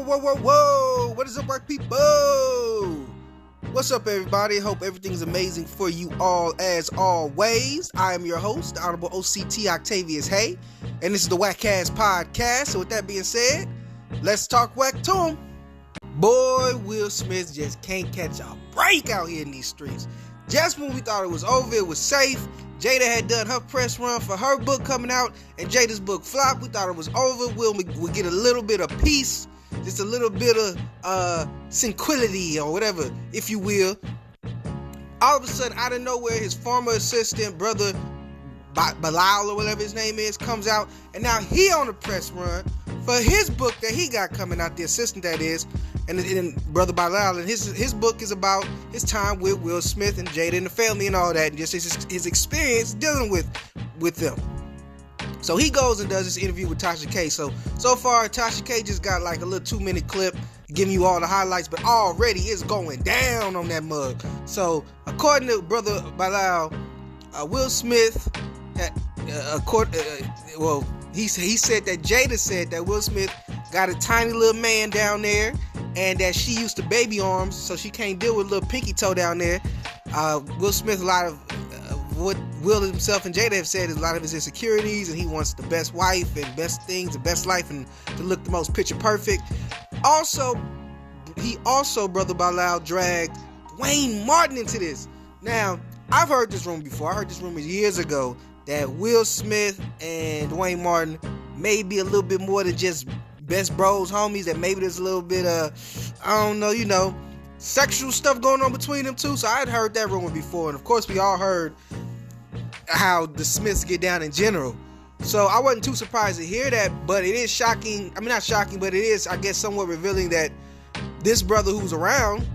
Whoa. What is up, work people? What's up, everybody? Hope everything's amazing for you all as always. I am your host, the Honorable OctaviusHaye, and this is the WACCast podcast. So with that being said, let's talk whack to him. Boy, Will Smith just can't catch a break out here in these streets. Just when we thought it was over, it was safe. Jada had done her press run for her book coming out, and Jada's book flopped. We thought it was over. Will would get a little bit of peace, just a little bit of tranquility or whatever, if you will. All of a sudden, out of nowhere, his former assistant, Brother Bilaal or whatever his name is, comes out, and now he on a press run for his book that he got coming out, the assistant that is, and Brother Bilaal, and his book is about his time with Will Smith and Jada and the family and all that, and just his experience dealing with them. So he goes and does this interview with Tasha K. So far, Tasha K just got like a little 2-minute clip giving you all the highlights, but already it's going down on that mug. So according to Brother Bilaal, Will Smith had, he said that Jada said that Will Smith got a tiny little man down there, and that she used to baby arms, so she can't deal with little pinky toe down there. Will Smith, a lot of what Will himself and Jada have said is a lot of his insecurities, and he wants the best wife and best things, the best life, and to look the most picture perfect. He also, Brother Bilaal, dragged Dwayne Martin into this. Now, I've heard this rumor before. I heard this rumor years ago that Will Smith and Dwayne Martin may be a little bit more than just best bros, homies, that maybe there's a little bit of, sexual stuff going on between them two. So I had heard that rumor before, and of course we all heard how the Smiths get down in general. So I wasn't too surprised to hear that, but it is shocking. I mean, not shocking, but it is, I guess, somewhat revealing that this brother who's around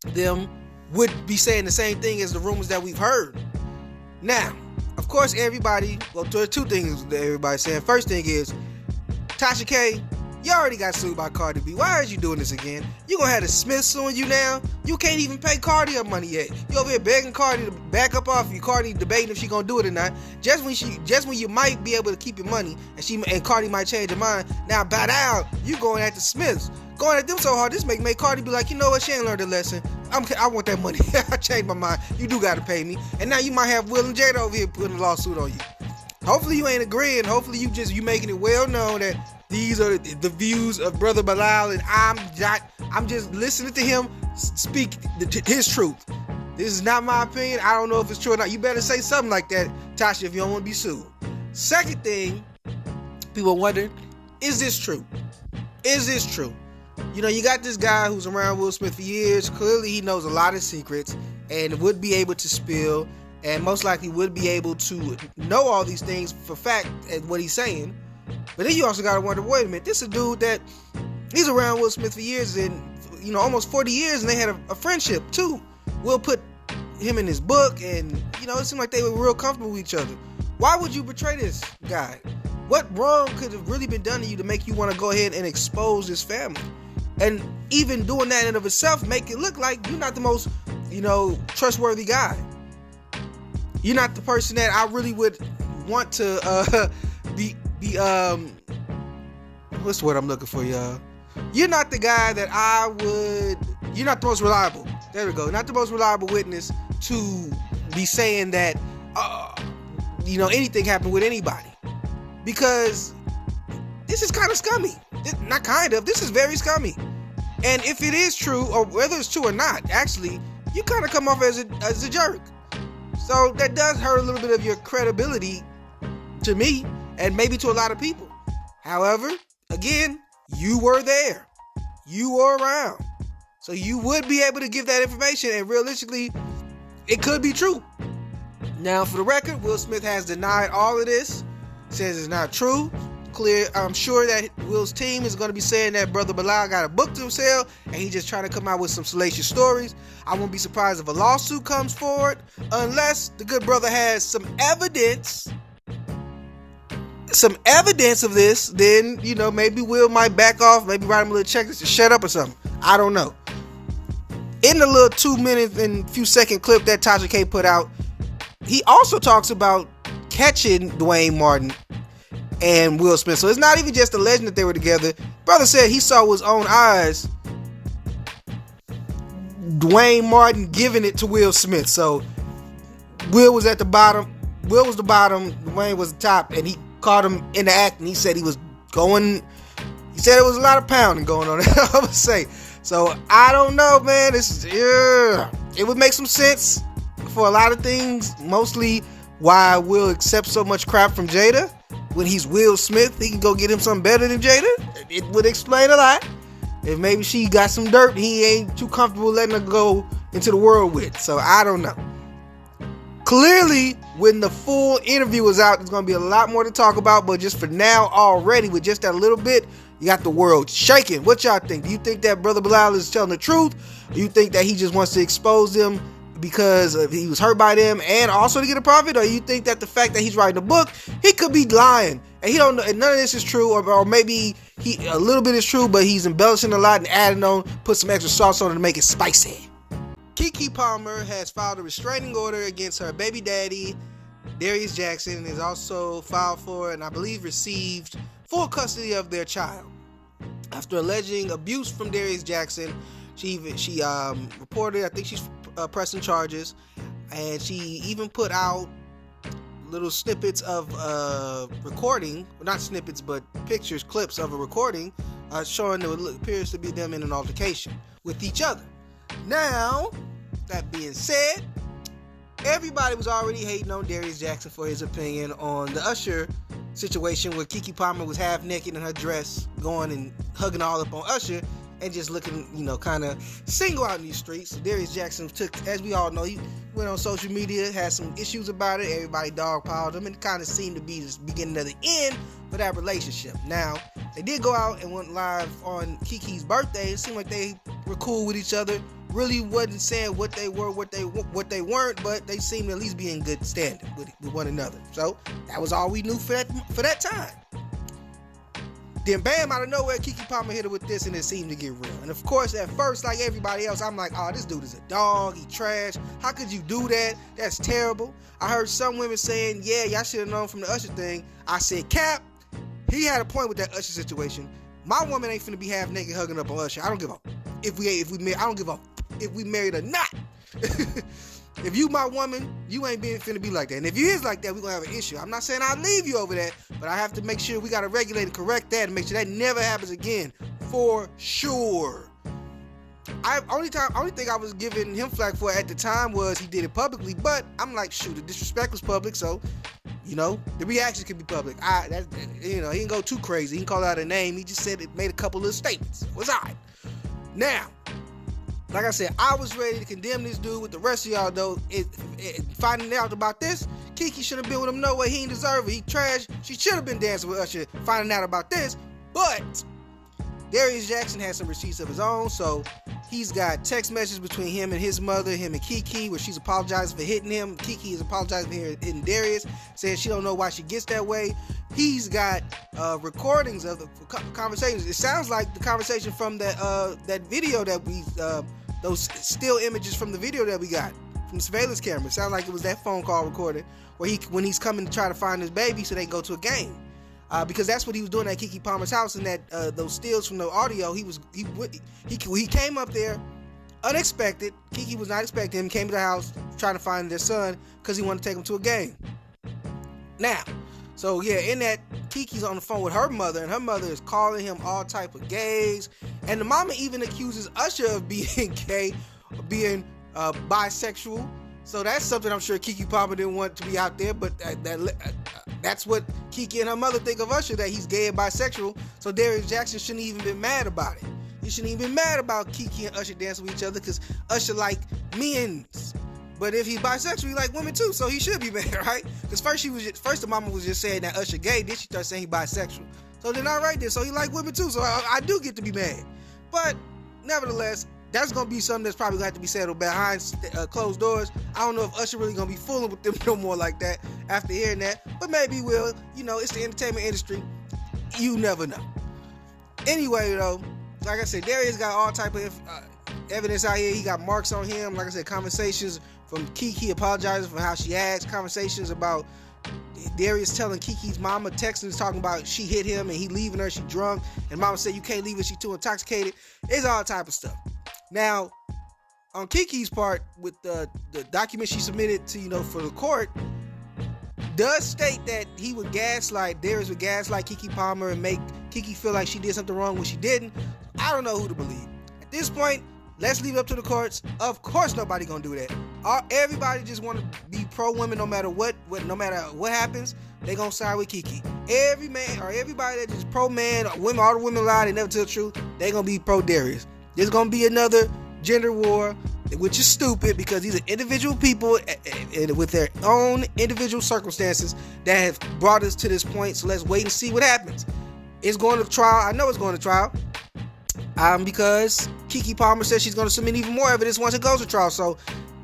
them would be saying the same thing as the rumors that we've heard. Now, of course, there are two things that everybody's saying. First thing is, Tasha K, you already got sued by Cardi B. Why are you doing this again? You gonna have the Smiths suing you now? You can't even pay Cardi her money yet. You over here begging Cardi to back up off you. Cardi debating if she gonna do it or not. Just when you might be able to keep your money, and Cardi might change her mind. Now bow down. You going at the Smiths, going at them so hard. This make Cardi be like, you know what? She ain't learned a lesson. I want that money. I changed my mind. You do gotta pay me. And now you might have Will and Jada over here putting a lawsuit on you. Hopefully you ain't agreeing. Hopefully you making it well known that these are the views of Brother Bilaal, and I'm just listening to him speak his truth. This is not my opinion. I don't know if it's true or not. You better say something like that, Tasha, if you don't want to be sued. Second thing, people wonder, is this true? Is this true? You got this guy who's around Will Smith for years. Clearly he knows a lot of secrets and would be able to spill, and most likely would be able to know all these things for fact at what he's saying. But then you also got to wonder, wait a minute, this is a dude that he's around Will Smith for years, and almost 40 years, and they had a friendship too. Will put him in his book, and it seemed like they were real comfortable with each other. Why would you betray this guy? What wrong could have really been done to you to make you want to go ahead and expose this family? And even doing that in and of itself make it look like you're not the most trustworthy guy. You're not the person that I really would want to be what's the word I'm looking for, y'all? You're not the guy that you're not the most reliable. There we go. Not the most reliable witness to be saying that, anything happened with anybody. Because this is kind of scummy. This is very scummy. And if it is true, or whether it's true or not, actually, you kind of come off as a jerk. So that does hurt a little bit of your credibility to me, and maybe to a lot of people. However, again, you were there. You were around. So you would be able to give that information, and realistically, it could be true. Now, for the record, Will Smith has denied all of this. Says it's not true. Clear. I'm sure that Will's team is going to be saying that Brother Bilaal got a book to sell, and he's just trying to come out with some salacious stories. I won't be surprised if a lawsuit comes forward, unless the good brother has some evidence of this. Then maybe Will might back off, maybe write him a little check to shut up or something. I don't know. In the little 2-minute and few second clip that Tasha K put out, he also talks about catching Dwayne Martin and Will Smith. So it's not even just a legend that they were together. Brother said he saw with his own eyes Dwayne Martin giving it to Will Smith. So Will was at the bottom. Will was the bottom. Dwayne was the top, and he caught him in the act, and he said he was going. He said it was a lot of pounding going on. I would say. So I don't know, man. It would make some sense for a lot of things. Mostly why Will accepts so much crap from Jada. When he's Will Smith, he can go get him something better than Jada. It would explain a lot. If maybe she got some dirt he ain't too comfortable letting her go into the world with. So I don't know. Clearly, when the full interview is out, there's going to be a lot more to talk about. But just for now, already, with just that little bit, you got the world shaking. What y'all think? Do you think that Brother Bilaal is telling the truth? Or do you think that he just wants to expose them because he was hurt by them and also to get a profit? Or you think that the fact that he's writing a book, he could be lying and he don't know, and none of this is true, or maybe a little bit is true, but he's embellishing a lot and adding on, put some extra sauce on it to make it spicy. Keke Palmer has filed a restraining order against her baby daddy, Darius Jackson, and is also filed for, and I believe received, full custody of their child. After alleging abuse from Darius Jackson, she reported, I think she's pressing charges, and she even put out little snippets of recording, not snippets, but pictures, clips of a recording showing that it appears to be them in an altercation with each other. Now, that being said, everybody was already hating on Darius Jackson for his opinion on the Usher situation where Keke Palmer was half naked in her dress, going and hugging all up on Usher and just looking, kind of single out in these streets. So Darius Jackson took, as we all know, he went on social media, had some issues about it. Everybody dogpiled him, and it kind of seemed to be the beginning of the end for that relationship. Now, they did go out and went live on Keke's birthday. It seemed like they were cool with each other. Really wasn't saying what they were, what they weren't, but they seemed to at least be in good standing with one another. So that was all we knew for that time. Then bam, out of nowhere, Keke Palmer hit her with this, and it seemed to get real. And of course, at first, like everybody else, I'm like, oh, this dude is a dog, he trash. How could you do that? That's terrible. I heard some women saying, yeah, y'all should have known from the Usher thing. I said, Cap, he had a point with that Usher situation. My woman ain't finna be half naked hugging up on Usher. I don't give a I don't give a if we married or not. If you my woman, you ain't finna be like that. And if you is like that, we gonna have an issue. I'm not saying I'll leave you over that, but I have to make sure we gotta regulate and correct that and make sure that never happens again, for sure. Only thing I was giving him flack for at the time was he did it publicly, but I'm like, shoot, the disrespect was public, so the reaction could be public. He didn't go too crazy. He didn't call out a name. He just said it, made a couple of statements. It was alright. Now, like I said, I was ready to condemn this dude with the rest of y'all, though. Finding out about this, Keke should have been with him. No way, he ain't deserve it. He trash. She should have been dancing with Usher. Finding out about this, but Darius Jackson has some receipts of his own, so he's got text messages between him and his mother, him and Keke, where she's apologizing for hitting him. Keke is apologizing for hitting Darius, saying she don't know why she gets that way. He's got recordings of the conversations. It sounds like the conversation from that video that we, those still images from the video that we got from the surveillance camera. It sounds like it was that phone call recorded where when he's coming to try to find his baby so they can go to a game. Because that's what he was doing at Keke Palmer's house, and that those stills from the audio, he came up there unexpected. Keke was not expecting him. Came to the house trying to find their son because he wanted to take him to a game. Now, so yeah, in that, Keke's on the phone with her mother, and her mother is calling him all type of gays, and the mama even accuses Usher of being gay, or being bisexual. So that's something I'm sure Keke Palmer didn't want to be out there, but that's what Keke and her mother think of Usher, that he's gay and bisexual. So Darius Jackson shouldn't even been mad about it. He shouldn't even been mad about Keke and Usher dancing with each other, because Usher like men. But if he's bisexual, he like women too, so he should be mad, right? Because first the mama was just saying that Usher gay, then she started saying he bisexual. So then all right then, so he like women too, so I do get to be mad. But nevertheless, that's going to be something that's probably going to have to be settled behind closed doors. I don't know if Usher really going to be fooling with them no more like that after hearing that. But maybe he will. It's the entertainment industry. You never know. Anyway, though, like I said, Darius got all type of evidence out here. He got marks on him. Like I said, conversations from Keke apologizing for how she acts. Conversations about Darius telling Keke's mama, texting, talking about she hit him and he leaving her, she drunk, and mama said you can't leave her, she too intoxicated. It's all type of stuff. Now, on Keke's part, with the document she submitted to, for the court, does state that he would gaslight, Darius would gaslight Keke Palmer and make Keke feel like she did something wrong when she didn't. I don't know who to believe. At this point, let's leave it up to the courts. Of course nobody gonna do that. Everybody just want to be pro-women no matter what happens, they gonna side with Keke. Every man or everybody that is pro-man, women, all the women lie, they never tell the truth, they gonna be pro-Darius. There's gonna be another gender war, which is stupid because these are individual people with their own individual circumstances that have brought us to this point. So let's wait and see what happens. It's going to trial. I know it's going to trial because Keke Palmer says she's going to submit even more evidence once it goes to trial. So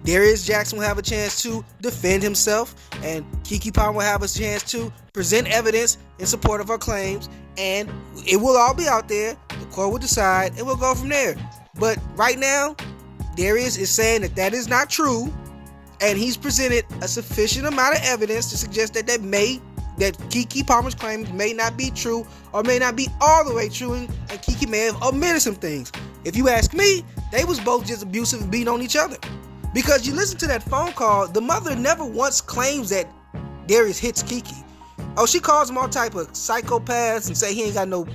Darius Jackson will have a chance to defend himself, and Keke Palmer will have a chance to present evidence in support of her claims, and it will all be out there. The court will decide, and we'll go from there. But right now, Darius is saying that is not true, and he's presented a sufficient amount of evidence to suggest that Keke Palmer's claims may not be true or may not be all the way true, and Keke may have omitted some things. If you ask me, they was both just abusive and beating on each other. Because you listen to that phone call, the mother never once claims that Darius hits Keke. Oh, she calls him all type of psychopaths and say he ain't got no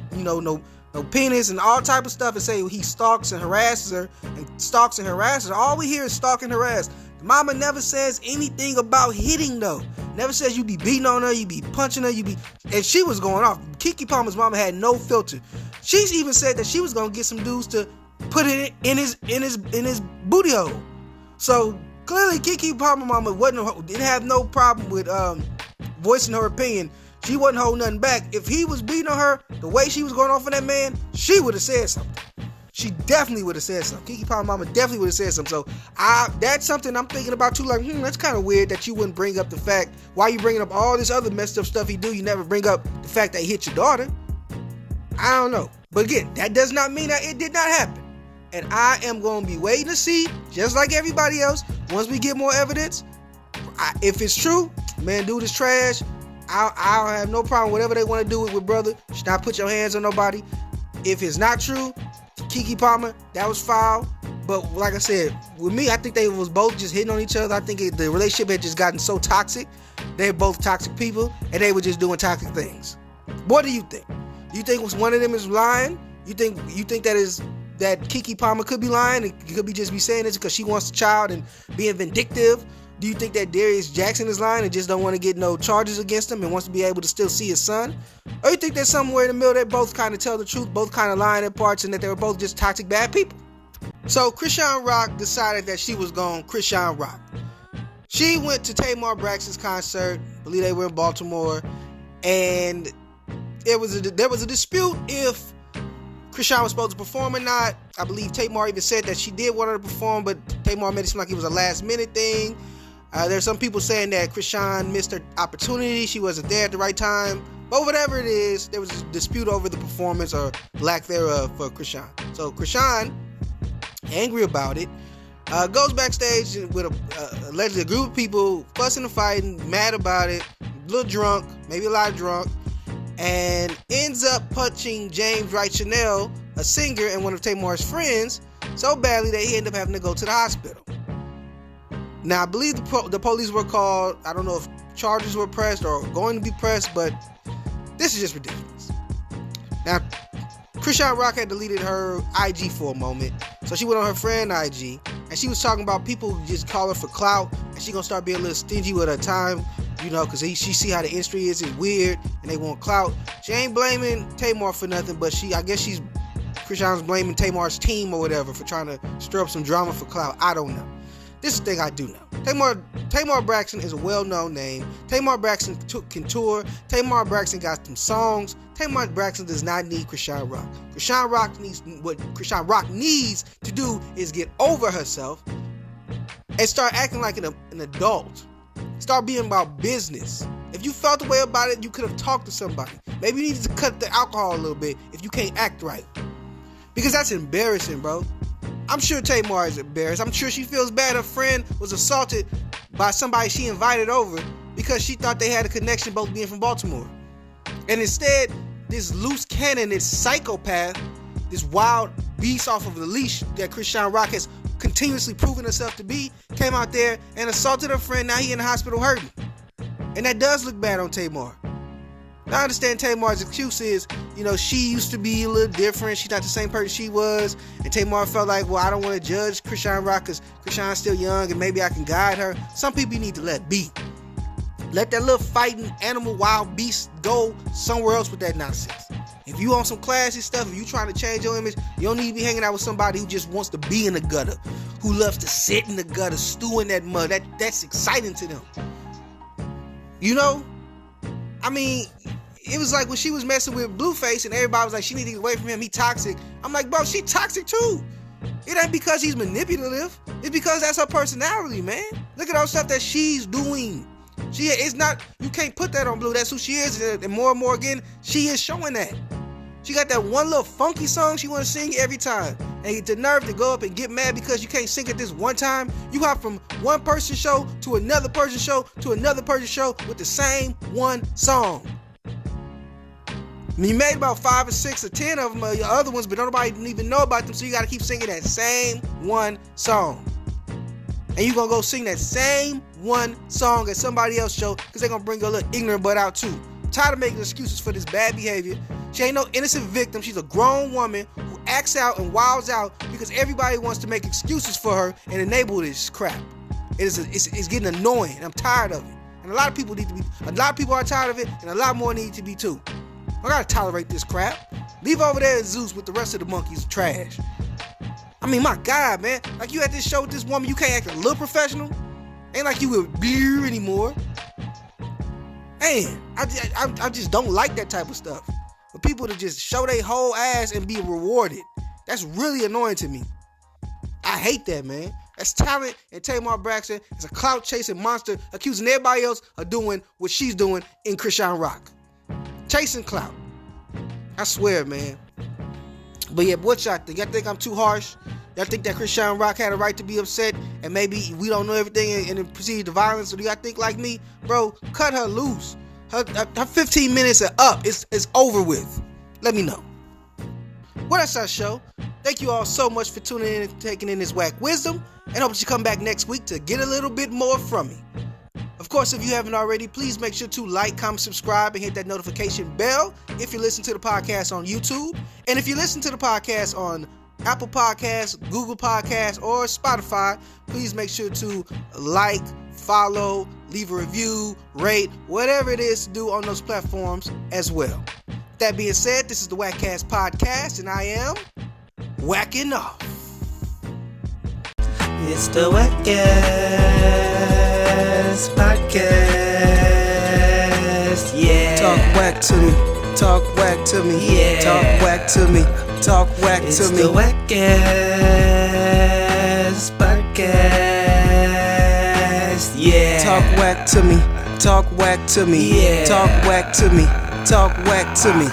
penis and all type of stuff, and say he stalks and harasses her. All we hear is stalk and harass. The mama never says anything about hitting though. Never says you be beating on her, you be punching her, and she was going off. Keke Palmer's mama had no filter. She's even said that she was gonna get some dudes to put it in his booty hole. So clearly Keke Palmer mama didn't have no problem with voicing her opinion. She wasn't holding nothing back. If he was beating on her the way she was going off on that man, she would have said something. She definitely would have said something. Keke Palmer mama definitely would have said something. So that's something I'm thinking about too. Like, that's kind of weird that you wouldn't bring up the fact. Why you bringing up all this other messed up stuff he do? You never bring up the fact that he hit your daughter. I don't know. But again, that does not mean that it did not happen. And I am going to be waiting to see, just like everybody else, once we get more evidence. If it's true, man, dude is trash. I have no problem. Whatever they want to do with brother, you should not put your hands on nobody. If it's not true, Keke Palmer, that was foul. But like I said, with me, I think they was both just hitting on each other. I think the relationship had just gotten so toxic. They're both toxic people, and they were just doing toxic things. What do you think? Do you think one of them is lying? You think that Keke Palmer could be lying and could be saying this because she wants a child and being vindictive? Do you think that Darius Jackson is lying and just don't want to get no charges against him and wants to be able to still see his son? Or you think that somewhere in the middle they both kind of tell the truth, both kind of lying in parts, and that they were both just toxic bad people? So Chrisean Rock decided that she was going Chrisean Rock. She went to Tamar Braxton's concert. I believe they were in Baltimore, and there was a dispute if Chrisean was supposed to perform or not. I believe Tamar even said that she did want her to perform, but Tamar made it seem like it was a last minute thing. There's some people saying that Chrisean missed her opportunity. She wasn't there at the right time. But whatever it is, there was a dispute over the performance or lack thereof for Chrisean. So Chrisean, angry about it, goes backstage with allegedly a group of people fussing and fighting, mad about it, a little drunk, maybe a lot drunk, and ends up punching James Wright Chanel, a singer and one of Tamar's friends, so badly that he ended up having to go to the hospital. Now, I believe the police were called. I don't know if charges were pressed or going to be pressed, but this is just ridiculous. Now, Chrisean Rock had deleted her IG for a moment, so she went on her friend IG, and she was talking about people just calling for clout, and she gonna start being a little stingy with her time, because she see how the industry is weird, and they want clout. She ain't blaming Tamar for nothing, but Chrisean's blaming Tamar's team or whatever for trying to stir up some drama for clout. I don't know. This is the thing I do know. Tamar Braxton is a well-known name. Tamar Braxton can tour. Tamar Braxton got some songs. Tamar Braxton does not need Chrisean Rock. What Chrisean Rock needs to do is get over herself and start acting like an adult. Start being about business. If you felt the way about it, you could have talked to somebody. Maybe you needed to cut the alcohol a little bit if you can't act right. Because that's embarrassing, bro. I'm sure Tamar is embarrassed. I'm sure she feels bad her friend was assaulted by somebody she invited over, because she thought they had a connection, both being from Baltimore. And instead, this loose cannon, this psychopath, this wild beast off of the leash that Chrisean Rock has continuously proven herself to be, came out there and assaulted her friend. Now he in the hospital hurting. And that does look bad on Tamar. Now, I understand Tamar's excuse is, she used to be a little different. She's not the same person she was. And Tamar felt like, well, I don't want to judge Chrisean Rock because Chrisean's still young and maybe I can guide her. Some people you need to let be. Let that little fighting animal wild beast go somewhere else with that nonsense. If you on some classy stuff, if you trying to change your image, you don't need to be hanging out with somebody who just wants to be in the gutter, who loves to sit in the gutter, stew in that mud. That's exciting to them. I mean, it was like when she was messing with Blueface and everybody was like, she need to get away from him, he toxic. I'm like, bro, she toxic too. It ain't because he's manipulative. It's because that's her personality, man. Look at all the stuff that she's doing. You can't put that on Blue. That's who she is. And more again, she is showing that. She got that one little funky song she want to sing every time. And the nerve to go up and get mad because you can't sing it this one time. You hop from one person's show to another person's show to another person's show with the same one song. You made about 5 or 6 or 10 of them, your other ones, but nobody even know about them, so you got to keep singing that same one song. And you going to go sing that same one song at somebody else's show because they're going to bring your little ignorant butt out too. Tired of making excuses for this bad behavior. She ain't no innocent victim. She's a grown woman who acts out and wilds out because everybody wants to make excuses for her and enable this crap. It's getting annoying. I'm tired of it. And a lot of people are tired of it, and a lot more need to be too. I gotta tolerate this crap. Leave over there at Zeus with the rest of the monkeys trash. I mean, my God, man. Like, you at this show with this woman, you can't act a little professional. Ain't like you with beer anymore. Man, I just don't like that type of stuff. For people to just show their whole ass and be rewarded. That's really annoying to me. I hate that, man. That's talent, and Tamar Braxton is a clout-chasing monster accusing everybody else of doing what she's doing in Chrisean Rock. Chasing clout. I swear, man. But yeah, what y'all think? Y'all think I'm too harsh? Y'all think that Chrisean Rock had a right to be upset and maybe we don't know everything and it proceeded to violence? Or do y'all think like me? Bro, cut her loose. Her 15 minutes are up. It's over with. Let me know. Well, that's our show. Thank you all so much for tuning in and taking in this whack wisdom. And hope that you come back next week to get a little bit more from me. Of course, if you haven't already, please make sure to like, comment, subscribe, and hit that notification bell if you listen to the podcast on YouTube. And if you listen to the podcast on Apple Podcasts, Google Podcasts, or Spotify, please make sure to like, follow, leave a review, rate, whatever it is to do on those platforms as well. That being said, this is the WACCast podcast, and I am whacking off. It's the WACCast podcast, yeah. Talk whack to me, talk whack to me, yeah. Talk whack to me, talk whack to me. It's the WACCast podcast, yeah. Talk whack to me, talk whack to me, yeah. Talk whack to me, talk whack to me.